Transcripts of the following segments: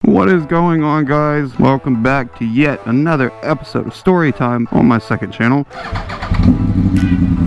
What is going on, guys? Welcome back to yet another episode of Storytime on my second channel.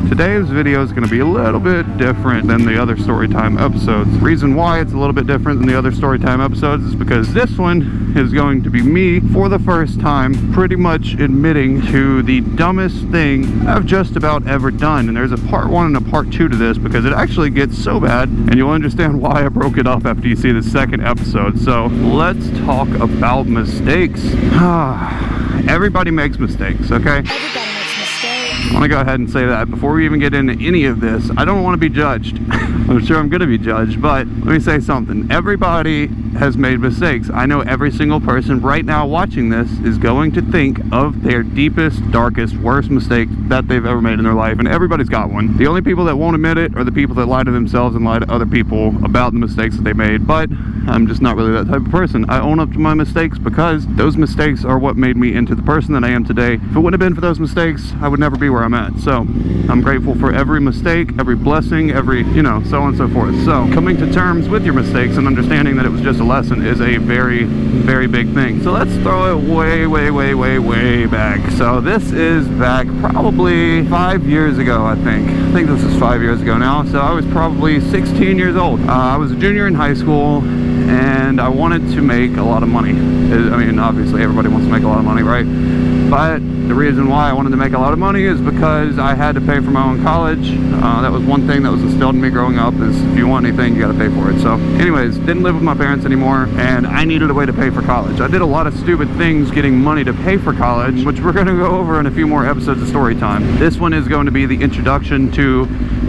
Today's video is going to be a little bit different than the other Storytime episodes. The reason why it's a little bit different than the other Storytime episodes is because this one is going to be me, for the first time, pretty much admitting to the dumbest thing I've just about ever done. And there's a part 1 and a part 2 to this because it actually gets so bad, and you'll understand why I broke it up after you see the second episode. So let's talk about mistakes. Everybody makes mistakes, okay? I want to go ahead and say that before we even get into any of this. I don't want to be judged. I'm sure I'm going to be judged, but let me say something. Everybody has made mistakes. I know every single person right now watching this is going to think of their deepest, darkest, worst mistake that they've ever made in their life, and everybody's got one. The only people that won't admit it are the people that lie to themselves and lie to other people about the mistakes that they made, but I'm just not really that type of person. I own up to my mistakes because those mistakes are what made me into the person that I am today. If it wouldn't have been for those mistakes, I would never be where I'm at. So I'm grateful for every mistake, every blessing, every, so on and so forth. So coming to terms with your mistakes and understanding that it was just a lesson is a very, very big thing. So let's throw it way back. So this is back probably 5 years ago, I think. I think this is 5 years ago now. So I was probably 16 years old. I was a junior in high school, and I wanted to make a lot of money. I mean, obviously everybody wants to make a lot of money, right? But the reason why I wanted to make a lot of money is because I had to pay for my own college. That was one thing that was instilled in me growing up, is if you want anything, you got to pay for it. So anyways, didn't live with my parents anymore, and I needed a way to pay for college. I did a lot of stupid things getting money to pay for college, which we're going to go over in a few more episodes of Storytime. This one is going to be the introduction to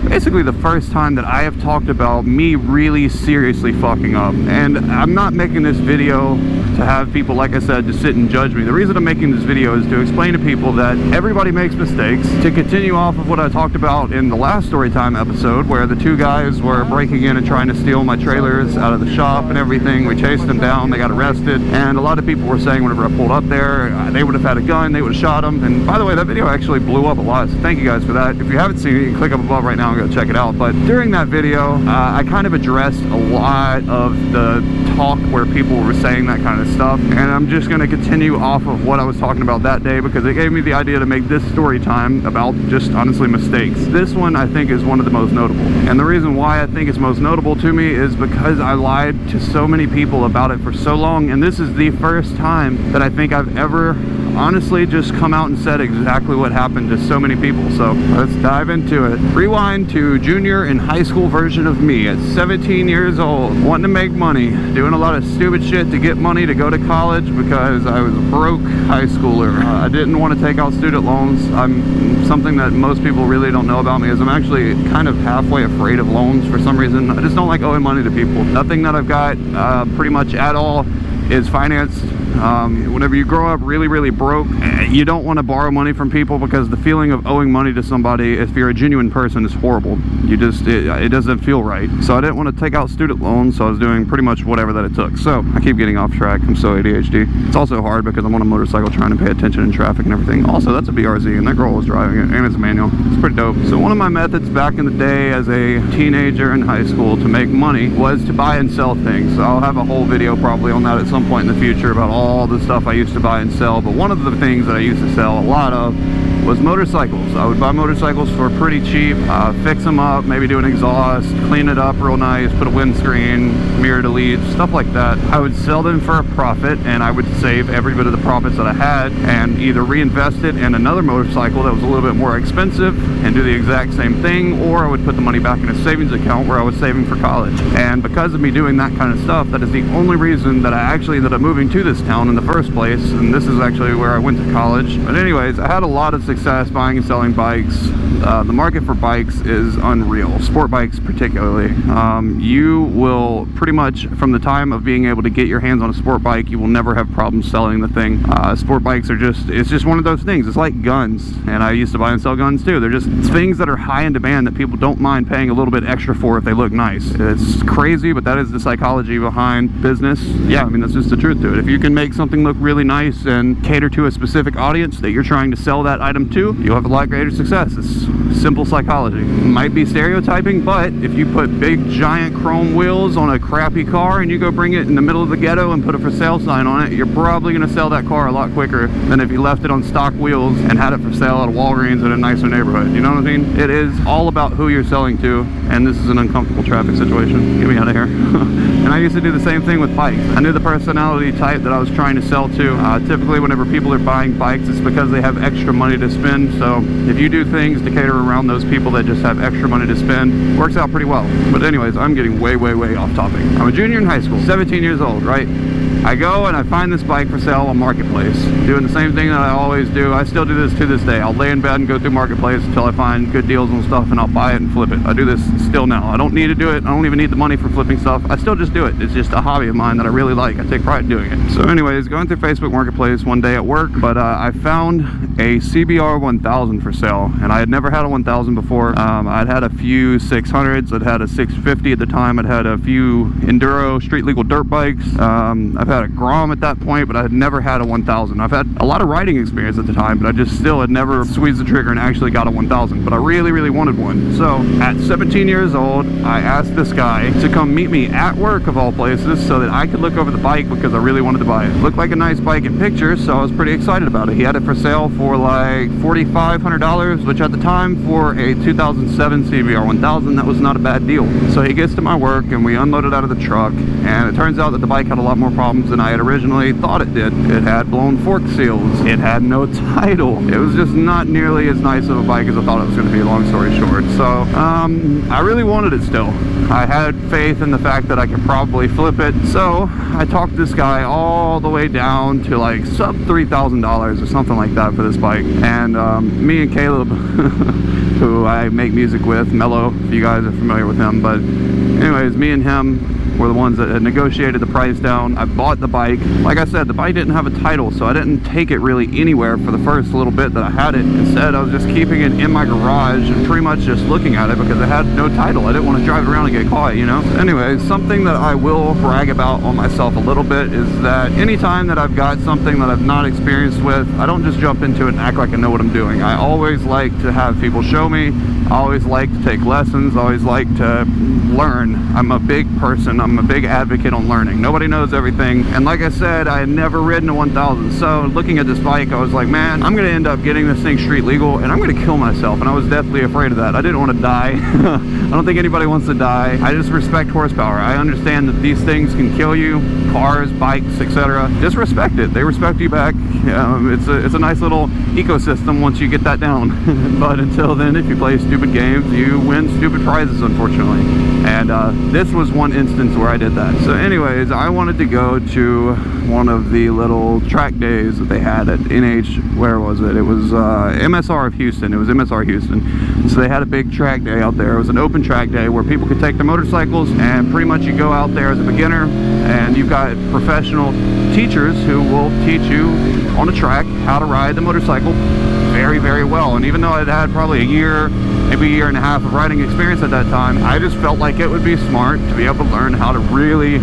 basically the first time that I have talked about me really seriously fucking up. And I'm not making this video to have people, like I said, to sit and judge me. The reason I'm making this video is to explain to people that everybody makes mistakes. To continue off of what I talked about in the last Storytime episode, where the two guys were breaking in and trying to steal my trailers out of the shop and everything. We chased them down, they got arrested, and a lot of people were saying whenever I pulled up there, they would have had a gun, they would have shot them. And by the way, that video actually blew up a lot, so thank you guys for that. If you haven't seen it, you can click up above right now and go check it out. But during that video, I kind of addressed a lot of the talk where people were saying that kind of stuff, and I'm just going to continue off of what I was talking about that day because it gave me the idea to make this story time about just honestly mistakes. This one I think is one of the most notable, and the reason why I think it's most notable to me is because I lied to so many people about it for so long, and this is the first time that I think I've ever honestly just come out and said exactly what happened to so many people. So let's dive into it. Rewind to junior and high school version of me at 17 years old, wanting to make money, doing a lot of stupid shit to get money to go to college because I was a broke high schooler. I didn't want to take out student loans. Something that most people really don't know about me is I'm actually kind of halfway afraid of loans for some reason. I just don't like owing money to people. Nothing that I've got pretty much at all is financed. Whenever you grow up really broke, you don't want to borrow money from people because the feeling of owing money to somebody, if you're a genuine person, is horrible. It doesn't feel right. So I didn't want to take out student loans, so I was doing pretty much whatever that it took. So I keep getting off track. I'm so ADHD. It's also hard because I'm on a motorcycle trying to pay attention in traffic and everything. Also, that's a BRZ, and that girl was driving it, and it's a manual. It's pretty dope. So one of my methods back in the day as a teenager in high school to make money was to buy and sell things. So I'll have a whole video probably on that at some point in the future about all the stuff I used to buy and sell. But one of the things that I used to sell a lot of was motorcycles. I would buy motorcycles for pretty cheap, fix them up, maybe do an exhaust, clean it up real nice, put a windscreen, mirror deletes, stuff like that. I would sell them for a profit, and I would save every bit of the profits that I had and either reinvest it in another motorcycle that was a little bit more expensive and do the exact same thing, or I would put the money back in a savings account where I was saving for college. And because of me doing that kind of stuff, that is the only reason that I actually ended up moving to this town in the first place, and this is actually where I went to college. But anyways, I had a lot of success buying and selling bikes. The market for bikes is unreal, sport bikes particularly. You will pretty much, from the time of being able to get your hands on a sport bike, you will never have problems selling the thing. Sport bikes are it's just one of those things. It's like guns, and I used to buy and sell guns too. They're just things that are high in demand that people don't mind paying a little bit extra for if they look nice. It's crazy, but that is the psychology behind business. Yeah, I mean, that's just the truth to it. If you can make something look really nice and cater to a specific audience that you're trying to sell that item to, you'll have a lot greater success. It's simple psychology. Might be stereotyping, but if you put big giant chrome wheels on a crappy car and you go bring it in the middle of the ghetto and put a for sale sign on it, you're probably going to sell that car a lot quicker than if you left it on stock wheels and had it for sale at a Walgreens in a nicer neighborhood. You know what I mean? It is all about who you're selling to, and this is an uncomfortable traffic situation. Get me out of here. And I used to do the same thing with bikes. I knew the personality type that I was trying to sell to. Typically whenever people are buying bikes, it's because they have extra money to spend. So if you do things to cater around those people that just have extra money to spend, works out pretty well. But anyways, I'm getting way off topic. I'm a junior in high school, 17 years old, right? I go and I find this bike for sale on Marketplace, doing the same thing that I always do. I still do this to this day. I'll lay in bed and go through Marketplace until I find good deals on stuff, and I'll buy it and flip it. I do this still now. I don't need to do it. I don't even need the money for flipping stuff. I still just do it. It's just a hobby of mine that I really like. I take pride in doing it. So anyways, going through Facebook Marketplace one day at work, but I found a CBR 1000 for sale, and I had never had a 1000 before. I'd had a few 600s. I'd had a 650 at the time. I'd had a few Enduro street legal dirt bikes. I've had a Grom at that point, but I had never had a 1000. I've had a lot of riding experience at the time, but I just still had never squeezed the trigger and actually got a 1000. But I really wanted one. So at 17 years old, I asked this guy to come meet me at work of all places so that I could look over the bike because I really wanted to buy it. It looked like a nice bike in pictures, so I was pretty excited about it. He had it for sale for like $4,500, which at the time for a 2007 CBR 1000, that was not a bad deal. So he gets to my work and we unload it out of the truck, and it turns out that the bike had a lot more problems than I had originally thought it did. It had blown fork seals. It had no title. It was just not nearly as nice of a bike as I thought it was going to be, long story short. So I really wanted it still. I had faith in the fact that I could probably flip it. So I talked this guy all the way down to like sub $3,000 or something like that for this bike. And me and Caleb, who I make music with, Mello, if you guys are familiar with him. But anyways, me and him were the ones that had negotiated the price down. I bought the bike. Like I said, the bike didn't have a title, so I didn't take it really anywhere for the first little bit that I had it. Instead, I was just keeping it in my garage and pretty much just looking at it because it had no title. I didn't want to drive it around and get caught, you know? Anyways, something that I will brag about on myself a little bit is that anytime that I've got something that I've not experienced with, I don't just jump into it and act like I know what I'm doing. I always like to have people show me. I always like to take lessons. I always like to learn. I'm a big person. I'm a big advocate on learning. Nobody knows everything. And like I said, I had never ridden a 1000. So looking at this bike, I was like, man, I'm going to end up getting this thing street legal and I'm going to kill myself. And I was deathly afraid of that. I didn't want to die. I don't think anybody wants to die. I just respect horsepower. I understand that these things can kill you. Cars, bikes, etc. Just respect it. They respect you back. It's a nice little ecosystem once you get that down. But until then, if you play stupid games, you win stupid prizes, unfortunately. And this was one instance where I did that. So anyways, I wanted to go to one of the little track days that they had at NH, where was it? It was MSR of Houston. It was MSR Houston. So they had a big track day out there. It was an open track day where people could take their motorcycles, and pretty much you go out there as a beginner and you've got professional teachers who will teach you on a track how to ride the motorcycle very well. And even though I'd had probably a year, maybe a year and a half of riding experience at that time, I just felt like it would be smart to be able to learn how to really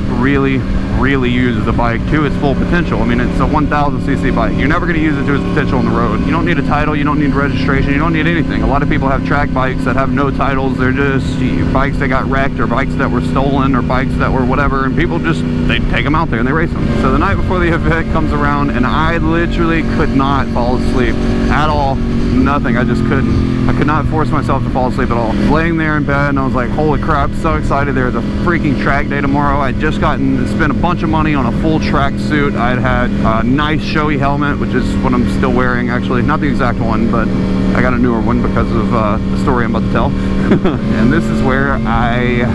use the bike to its full potential. I mean, it's a 1000cc bike. You're never going to use it to its potential on the road. You don't need a title, you don't need registration, you don't need anything. A lot of people have track bikes that have no titles. They're just bikes that got wrecked, or bikes that were stolen, or bikes that were whatever, and people just, they take them out there and they race them. So the night before the event comes around, and I literally could not fall asleep at all. Nothing. I just couldn't. I could not force myself to fall asleep at all. I was laying there in bed and I was like, holy crap, so excited. There's a freaking track day tomorrow. I'd just gotten to spend a bunch of money on a full track suit. I'd had a nice showy helmet, which is what I'm still wearing actually. Not the exact one, but I got a newer one because of the story I'm about to tell. And this is where I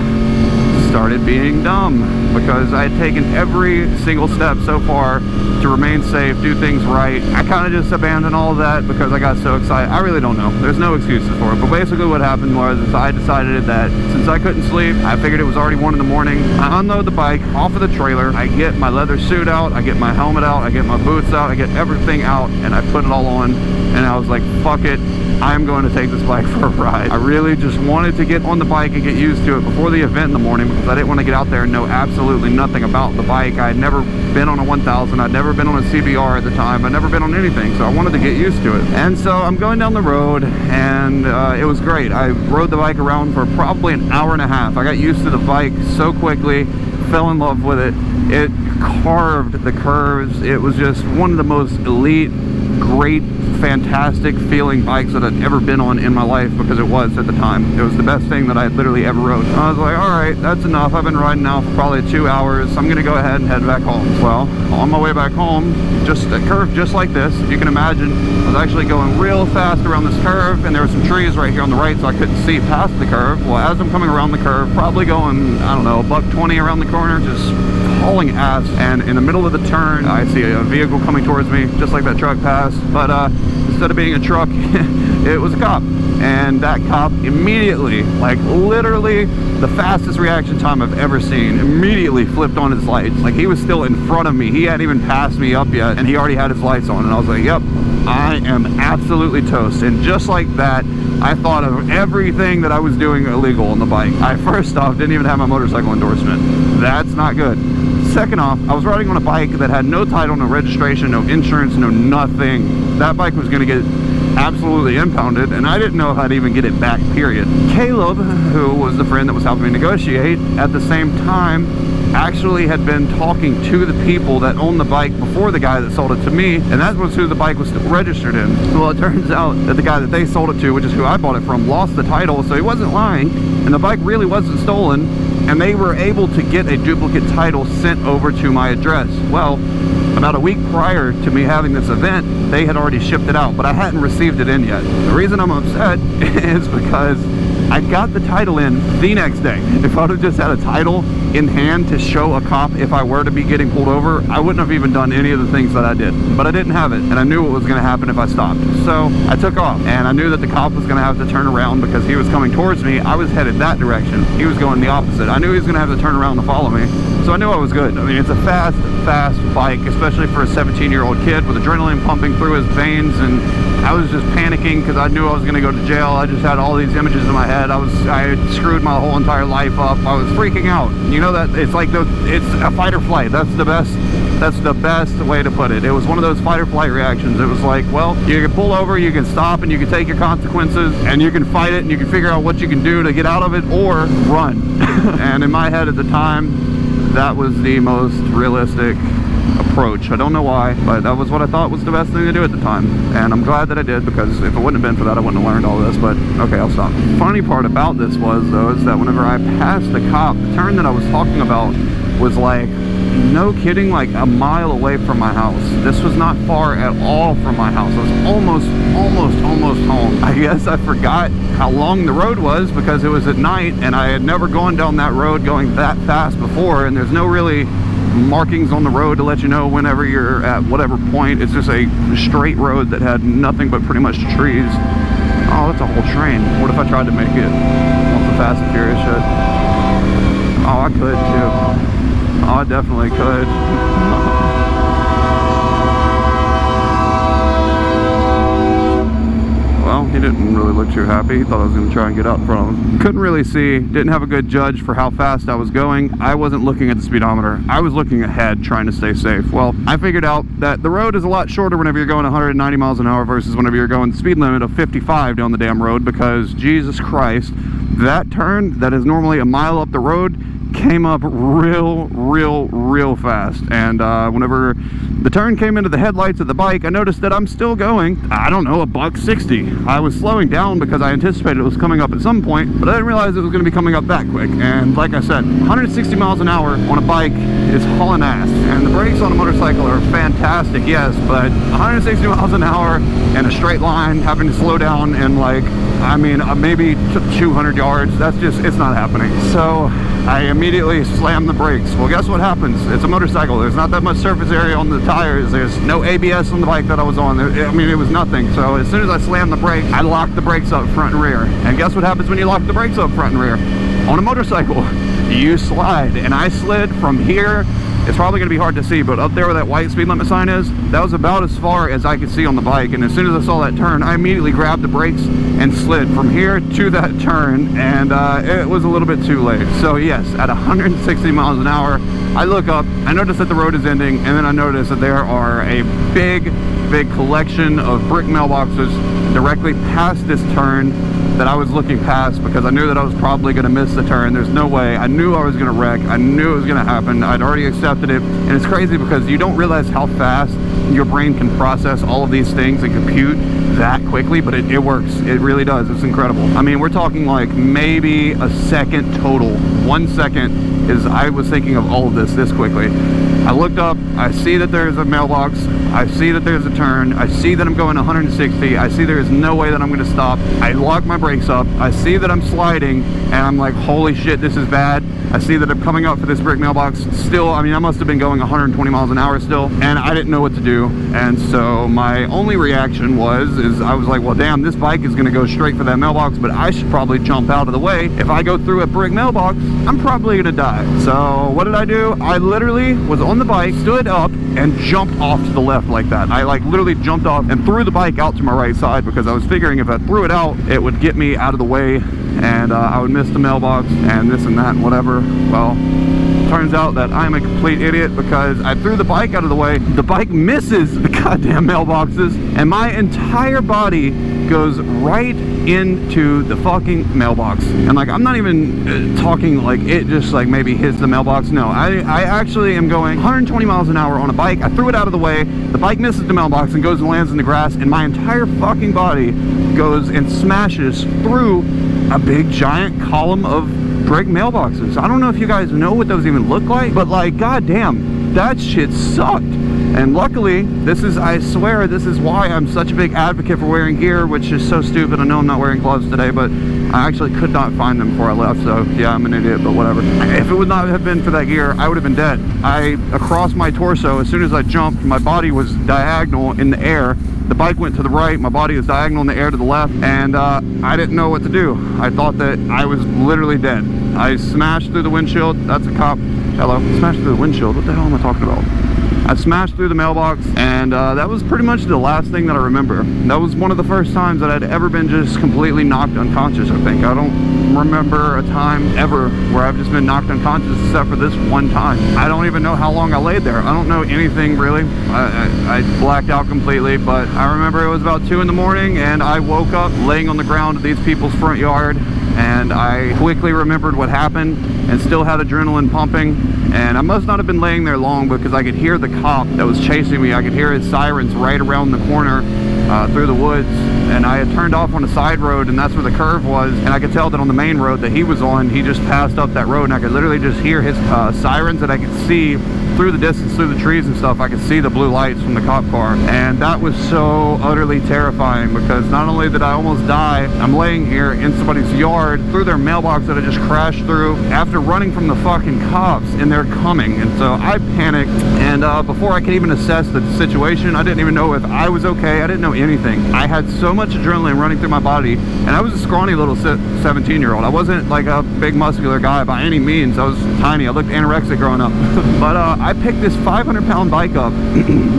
started being dumb, because I had taken every single step so far to remain safe, do things right. I kind of just abandoned all of that because I got so excited. I really don't know. There's no excuses for it. But basically what happened was I decided that since I couldn't sleep, I figured it was already 1 in the morning. I unload the bike off of the trailer. I get my leather suit out. I get my helmet out. I get my boots out. I get everything out, and I put it all on. and I was like, fuck it, I'm going to take this bike for a ride. I really just wanted to get on the bike and get used to it before the event in the morning, because I didn't want to get out there and know absolutely nothing about the bike. I had never been on a 1000, I'd never been on a CBR at the time, I'd never been on anything, so I wanted to get used to it. And so I'm going down the road, and it was great. I rode the bike around for probably an hour and a half. I got used to the bike so quickly, fell in love with it. It carved the curves. It was just one of the most elite, great, fantastic feeling bikes that I'd ever been on in my life, because it was at the time. It was the best thing that I had literally ever rode. I was like, all right, that's enough. I've been riding now for probably 2 hours. I'm gonna go ahead and head back home. Well, on my way back home, just a curve just like this, if you can imagine, I was actually going real fast around this curve, and there were some trees right here on the right, so I couldn't see past the curve. Well, as I'm coming around the curve, probably going, I don't know, $120 around the corner, just hauling ass, and in the middle of the turn, I see a vehicle coming towards me, just like that truck passed, but instead of being a truck, it was a cop. And that cop immediately, like literally the fastest reaction time I've ever seen, immediately flipped on his lights. Like, he was still in front of me. He hadn't even passed me up yet, and he already had his lights on. And I was like, yep, I am absolutely toast. And just like that, I thought of everything that I was doing illegal on the bike. I first off didn't even have my motorcycle endorsement. That's not good. Second off, I was riding on a bike that had no title, no registration, no insurance, no nothing. That bike was going to get absolutely impounded, and I didn't know if I'd even get it back, period. Caleb, who was the friend that was helping me negotiate, at the same time actually had been talking to the people that owned the bike before the guy that sold it to me, and that was who the bike was registered in. Well, it turns out that the guy that they sold it to, which is who I bought it from, lost the title, so he wasn't lying, and the bike really wasn't stolen, and they were able to get a duplicate title sent over to my address. Well, about a week prior to me having this event, they had already shipped it out, but I hadn't received it in yet. The reason I'm upset is because I got the title in the next day. If I would have just had a title in hand to show a cop if I were to be getting pulled over, I wouldn't have even done any of the things that I did. But I didn't have it, and I knew what was going to happen if I stopped. So I took off, and I knew that the cop was going to have to turn around because he was coming towards me. I was headed that direction. He was going the opposite. I knew he was going to have to turn around to follow me. So I knew I was good. I mean, it's a fast bike, especially for a 17-year-old kid with adrenaline pumping through his veins, and I was just panicking because I knew I was going to go to jail. I just had all these images in my head. I had screwed my whole entire life up. I was freaking out. You know that it's like it's a fight or flight. That's the best way to put it. It was one of those fight or flight reactions. It was like, well, you can pull over, you can stop, and you can take your consequences, and you can fight it, and you can figure out what you can do to get out of it, or run. And in my head at the time, that was the most realistic approach. I don't know why, but that was what I thought was the best thing to do at the time, and I'm glad that I did, because if it wouldn't have been for that, I wouldn't have learned all this. But okay, I'll stop. Funny part about this was, though, is that whenever I passed the cop, the turn that I was talking about was like, no kidding, like a mile away from my house. This was not far at all from my house. I was almost home. I guess I forgot how long the road was because it was at night, and I had never gone down that road going that fast before, and there's no really markings on the road to let you know whenever you're at whatever point. It's just a straight road that had nothing but pretty much trees. Oh, that's a whole train. What if I tried to make it off the Fast and Furious shit? Oh, I could too. Oh, I definitely could. Well, he didn't really look too happy. He thought I was going to try and get out in front of him. Couldn't really see, didn't have a good judge for how fast I was going. I wasn't looking at the speedometer. I was looking ahead, trying to stay safe. Well, I figured out that the road is a lot shorter whenever you're going 190 miles an hour versus whenever you're going the speed limit of 55 down the damn road, because Jesus Christ, that turn that is normally a mile up the road came up real fast. And whenever the turn came into the headlights of the bike, I noticed that I'm still going, I don't know, $160. I was slowing down because I anticipated it was coming up at some point, but I didn't realize it was going to be coming up that quick. And like I said, 160 miles an hour on a bike is hauling ass, and the brakes on a motorcycle are fantastic, yes, but 160 miles an hour in a straight line, having to slow down in like, I mean, maybe 200 yards, that's just, it's not happening. So I immediately slammed the brakes. Well, guess what happens? It's a motorcycle. There's not that much surface area on the tires. There's no ABS on the bike that I was on. I mean, it was nothing. So as soon as I slammed the brakes, I locked the brakes up front and rear. And guess what happens when you lock the brakes up front and rear? On a motorcycle, you slide. And I slid from here it's probably going to be hard to see, but up there where that white speed limit sign is, that was about as far as I could see on the bike. And as soon as I saw that turn, I immediately grabbed the brakes and slid from here to that turn, and it was a little bit too late. So yes, at 160 miles an hour, I look up, I notice that the road is ending, and then I notice that there are a big collection of brick mailboxes directly past this turn that I was looking past, because I knew that I was probably going to miss the turn. There's no way. I knew I was going to wreck. I knew it was going to happen. I'd already accepted it. And it's crazy because you don't realize how fast your brain can process all of these things and compute that quickly, but it works. It really does. It's incredible. I mean, we're talking like maybe a second total. 1 second is I was thinking of all of this quickly. I looked up, I see that there's a mailbox, I see that there's a turn, I see that I'm going 160, I see there is no way that I'm going to stop. I lock my brakes up, I see that I'm sliding, and I'm like, holy shit, this is bad. I see that I'm coming up for this brick mailbox. Still, I mean, I must have been going 120 miles an hour still, and I didn't know what to do. And so my only reaction is I was like, well, damn, this bike is going to go straight for that mailbox, but I should probably jump out of the way. If I go through a brick mailbox, I'm probably going to die. So what did I do? I literally was on the bike, stood up, and jumped off to the left like that. I like literally jumped off and threw the bike out to my right side, because I was figuring if I threw it out, it would get me out of the way, and I would miss the mailbox and this and that and whatever. Well, turns out that I'm a complete idiot, because I threw the bike out of the way. The bike misses the goddamn mailboxes, and my entire body goes right into the fucking mailbox. And like, I'm not even talking like it just like maybe hits the mailbox. No, I actually am going 120 miles an hour on a bike. I threw it out of the way. The bike misses the mailbox and goes and lands in the grass, and my entire fucking body goes and smashes through a big giant column of brick mailboxes. I don't know if you guys know what those even look like, but like, goddamn, that shit sucked. And luckily, I swear, this is why I'm such a big advocate for wearing gear, which is so stupid. I know I'm not wearing gloves today, but I actually could not find them before I left, so yeah, I'm an idiot, but whatever. If it would not have been for that gear, I would have been dead. Across my torso, as soon as I jumped, my body was diagonal in the air. The bike went to the right, my body was diagonal in the air to the left, and I didn't know what to do. I thought that I was literally dead. I smashed through the windshield. That's a cop. Hello. Smashed through the windshield. What the hell am I talking about? I smashed through the mailbox, and that was pretty much the last thing that I remember. That was one of the first times that I'd ever been just completely knocked unconscious, I think. I don't remember a time ever where I've just been knocked unconscious except for this one time. I don't even know how long I laid there. I don't know anything really. I blacked out completely, but I remember it was about 2 in the morning, and I woke up laying on the ground at these people's front yard, and I quickly remembered what happened and still had adrenaline pumping. And I must not have been laying there long, because I could hear the cop that was chasing me. I could hear his sirens right around the corner through the woods, and I had turned off on a side road, and that's where the curve was, and I could tell that on the main road that he was on, he just passed up that road, and I could literally just hear his sirens, and I could see through the distance, through the trees and stuff, I could see the blue lights from the cop car. And that was so utterly terrifying, because not only did I almost die, I'm laying here in somebody's yard through their mailbox that I just crashed through after running from the fucking cops, and they're coming. And so I panicked, and before I could even assess the situation, I didn't even know if I was okay. I didn't know anything. I had so much adrenaline running through my body, and I was a scrawny little 17-year-old. I wasn't like a big muscular guy by any means. I was tiny. I looked anorexic growing up. But I picked this 500-pound bike up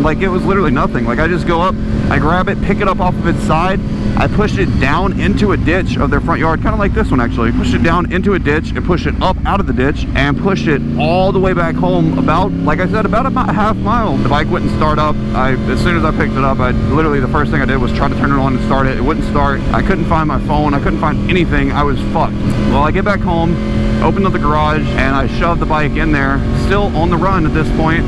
like it was literally nothing. Like, I just go up, I grab it, pick it up off of its side, I pushed it down into a ditch of their front yard, kind of like this one actually. Pushed it down into a ditch and pushed it up out of the ditch and pushed it all the way back home, about, like I said, about a half mile. The bike wouldn't start up. As soon as I picked it up, literally the first thing I did was try to turn it on and start it. It wouldn't start. I couldn't find my phone. I couldn't find anything. I was fucked. Well, I get back home, opened up the garage, and I shoved the bike in there, still on the run at this point.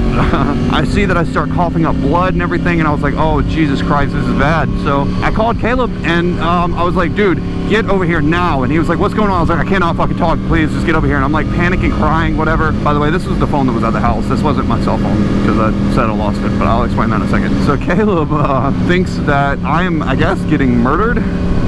I see that I start coughing up blood and everything, and I was like, oh, Jesus Christ, this is bad. So I called Caleb, and I was like, dude, get over here now. And he was like, what's going on? I was like, I cannot fucking talk, please just get over here. And I'm like panicking, crying, whatever. By the way, this was the phone that was at the house. This wasn't my cell phone, because I said I lost it, but I'll explain that in a second. So Caleb thinks that I am, I guess, getting murdered,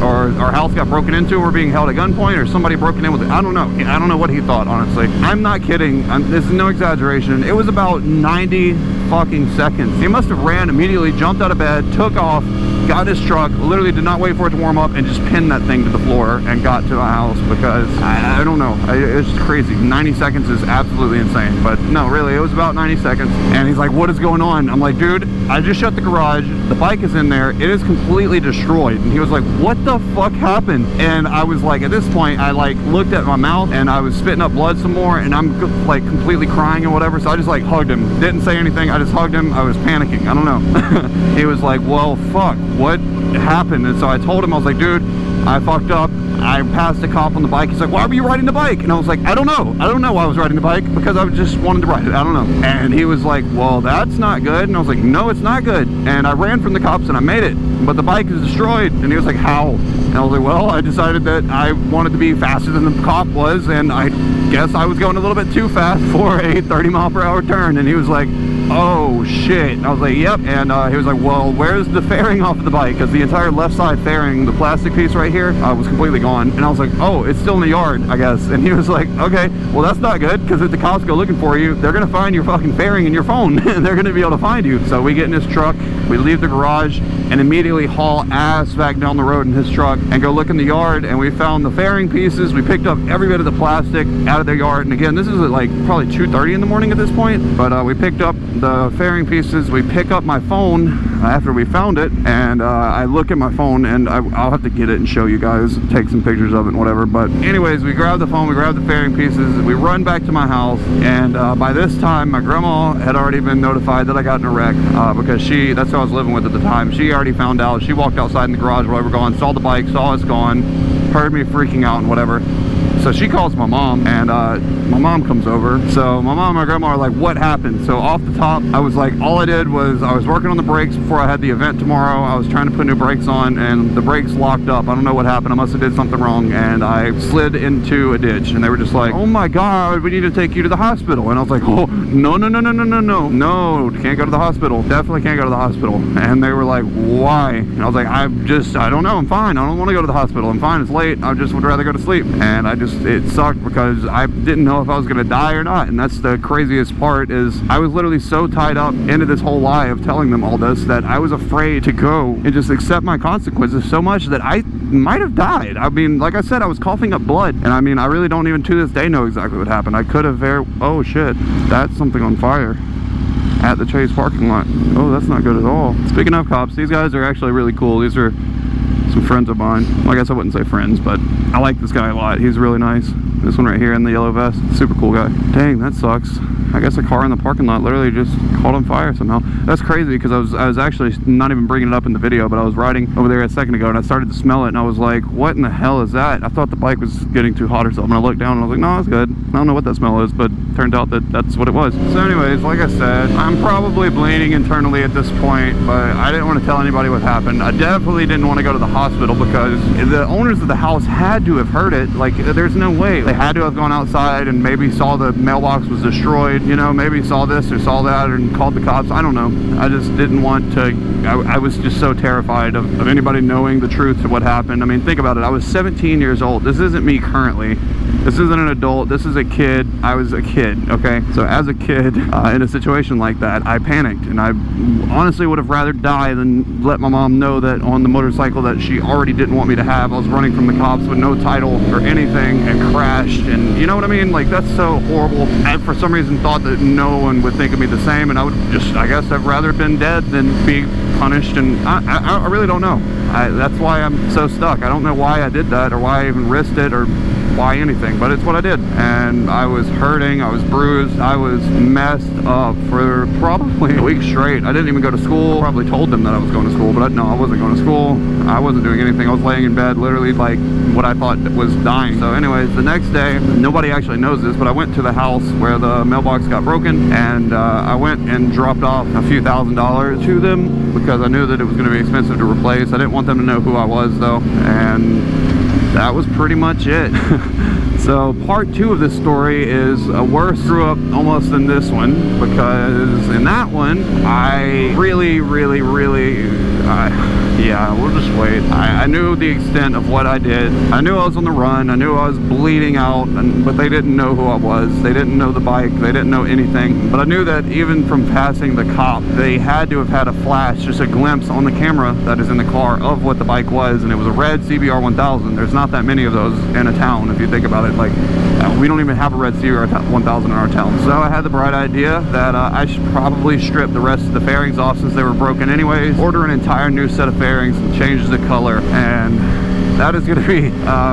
or our house got broken into, we're being held at gunpoint, or somebody broken in with it. I don't know. I don't know what he thought, honestly. I'm not kidding. This is no exaggeration. It was about 90 fucking seconds. He must have ran, immediately jumped out of bed, took off, got in his truck, literally did not wait for it to warm up, and just pinned that thing to the floor and got to my house because I don't know. It's just crazy. 90 seconds is absolutely insane. But no, really, it was about 90 seconds. And he's like, what is going on? I'm like, dude, I just shut the garage. The bike is in there. It is completely destroyed. And he was like, what the fuck happened? And I was like, at this point, I like looked at my mouth and I was spitting up blood some more, and I'm like completely crying and whatever. So I just like hugged him. Didn't say anything. I just hugged him. I was panicking. I don't know. He was like, well, fuck, what happened? And so I told him, I was like, dude, I fucked up. I passed a cop on the bike. He's like, why were you riding the bike? And I was like, I don't know. I don't know why I was riding the bike, because I just wanted to ride it. I don't know. And he was like, well, that's not good. And I was like, no, it's not good. And I ran from the cops and I made it, but the bike is destroyed. And he was like, how? And I was like, well, I decided that I wanted to be faster than the cop was, and I guess I was going a little bit too fast for a 30-mile-per-hour turn. And he was like, oh shit. And I was like, yep. And he was like, well, where's the fairing off of the bike? Because the entire left side fairing, the plastic piece right here, was completely gone. And I was like, oh, it's still in the yard, I guess. And he was like, okay, well, that's not good, because if the cops go looking for you, they're gonna find your fucking fairing in your phone and they're gonna be able to find you. So we get in his truck, we leave the garage, and immediately haul ass back down the road in his truck and go look in the yard. And we found the fairing pieces. We picked up every bit of the plastic out of their yard. And again, this is at like probably 2:30 in the morning at this point, but we picked up the fairing pieces. We pick up my phone after we found it, and I look at my phone, and I'll have to get it and show you guys, take some pictures of it and whatever. But anyways, we grab the phone, we grab the fairing pieces, we run back to my house, and by this time my grandma had already been notified that I got in a wreck, because that's who I was living with at the time. She already found out. She walked outside in the garage while we were gone, saw the bike, saw us gone, heard me freaking out and whatever. So she calls my mom, and my mom comes over. So my mom and my grandma are like, what happened? So off the top, I was like, all I did was I was working on the brakes before I had the event tomorrow. I was trying to put new brakes on, and the brakes locked up. I don't know what happened. I must have did something wrong, and I slid into a ditch. And they were just like, oh my God, we need to take you to the hospital. And I was like, oh, no, can't go to the hospital. Definitely can't go to the hospital. And they were like, why? And I was like, I don't know. I'm fine. I don't want to go to the hospital. I'm fine. It's late. I just would rather go to sleep. And it sucked because I didn't know if I was going to die or not. And that's the craziest part, is I was literally so tied up into this whole lie of telling them all this that I was afraid to go and just accept my consequences so much that I might have died. I mean, like I said, I was coughing up blood. And I mean, I really don't even to this day know exactly what happened. I could have oh shit, that's something on fire at the Chase parking lot. Oh, that's not good at all. Speaking of cops, these guys are actually really cool. These are some friends of mine. Well, I guess I wouldn't say friends, but I like this guy a lot. He's really nice. This one right here in the yellow vest, super cool guy. Dang, that sucks. I guess a car in the parking lot literally just caught on fire somehow. That's crazy, because I was actually not even bringing it up in the video, but I was riding over there a second ago and I started to smell it, and I was like, what in the hell is that? I thought the bike was getting too hot or something. I looked down and I was like, no, it's good. I don't know what that smell is, but turned out that that's what it was. So anyways, like I said, I'm probably bleeding internally at this point, but I didn't want to tell anybody what happened. I definitely didn't want to go to the hospital, because the owners of the house had to have heard it. Like, there's no way. They had to have gone outside and maybe saw the mailbox was destroyed, you know, maybe saw this or saw that and called the cops. I don't know. I just didn't want to. I was just so terrified of anybody knowing the truth to what happened. I mean, think about it. I was 17 years old. This isn't me currently. This isn't an adult. This is a kid. I was a kid, okay? So as a kid, in a situation like that, I panicked, and I honestly would have rather die than let my mom know that on the motorcycle that she already didn't want me to have, I was running from the cops with no title or anything and crashed. And you know what I mean? Like, that's so horrible. I, for some reason, thought that no one would think of me the same, and I would just, I guess I've rather been dead than be punished. And I really don't know. That's why I'm so stuck. I don't know why I did that, or why I even risked it, or why anything, but it's what I did. And I was hurting, I was bruised, I was messed up for probably a week straight. I didn't even go to school. I probably told them that I was going to school, but no, I wasn't going to school. I wasn't doing anything. I was laying in bed, literally like what I thought was dying. So anyways, the next day, nobody actually knows this, but I went to the house where the mailbox got broken, and I went and dropped off a few $1,000s to them, because I knew that it was going to be expensive to replace. I didn't want them to know who I was though, and that was pretty much it. So part 2 of this story is a worse screw up almost than this one, because in that one I really Yeah, we'll just wait. I knew the extent of what I did. I knew I was on the run. I knew I was bleeding out, but they didn't know who I was. They didn't know the bike. They didn't know anything. But I knew that even from passing the cop, they had to have had a flash, just a glimpse on the camera that is in the car of what the bike was, and it was a red CBR 1000. There's not that many of those in a town, if you think about it. Like, we don't even have a red CBR 1000 in our town. So I had the bright idea that I should probably strip the rest of the fairings off since they were broken anyways, order an entire new set of fairings and change the color, and that is going to be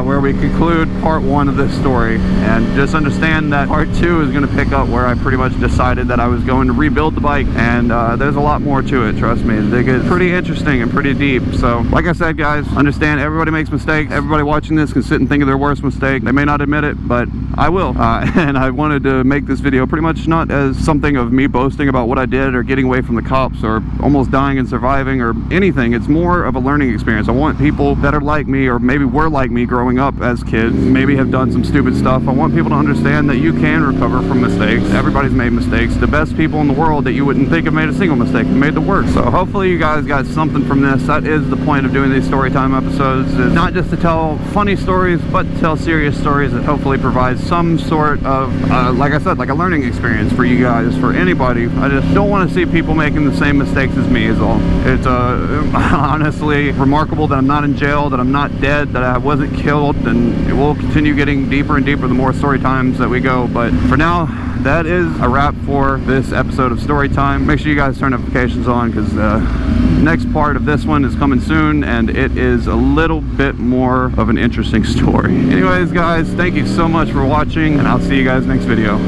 where we conclude part 1 of this story. And just understand that part 2 is going to pick up where I pretty much decided that I was going to rebuild the bike, and there's a lot more to it, trust me. It gets pretty interesting and pretty deep. So like I said, guys, understand everybody makes mistakes. Everybody watching this can sit and think of their worst mistake. They may not admit it, but I will. And I wanted to make this video pretty much not as something of me boasting about what I did or getting away from the cops or almost dying and surviving or anything. It's more of a learning experience. I want people that are like me, or maybe were like me growing up as kids, maybe have done some stupid stuff. I want people to understand that you can recover from mistakes. Everybody's made mistakes. The best people in the world that you wouldn't think have made a single mistake have made the worst. So hopefully you guys got something from this. That is the point of doing these story time episodes, is not just to tell funny stories, but to tell serious stories that hopefully provide some sort of like I said, like a learning experience for you guys, for anybody. I just don't want to see people making the same mistakes as me is all. It's honestly remarkable that I'm not in jail, that I'm not dead, that I wasn't killed, and it will continue getting deeper and deeper the more story times that we go. But for now, that is a wrap for this episode of Story Time. Make sure you guys turn notifications on, because the next part of this one is coming soon, and it is a little bit more of an interesting story. Anyways, guys, thank you so much for watching, and I'll see you guys next video.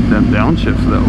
Them downshifts though.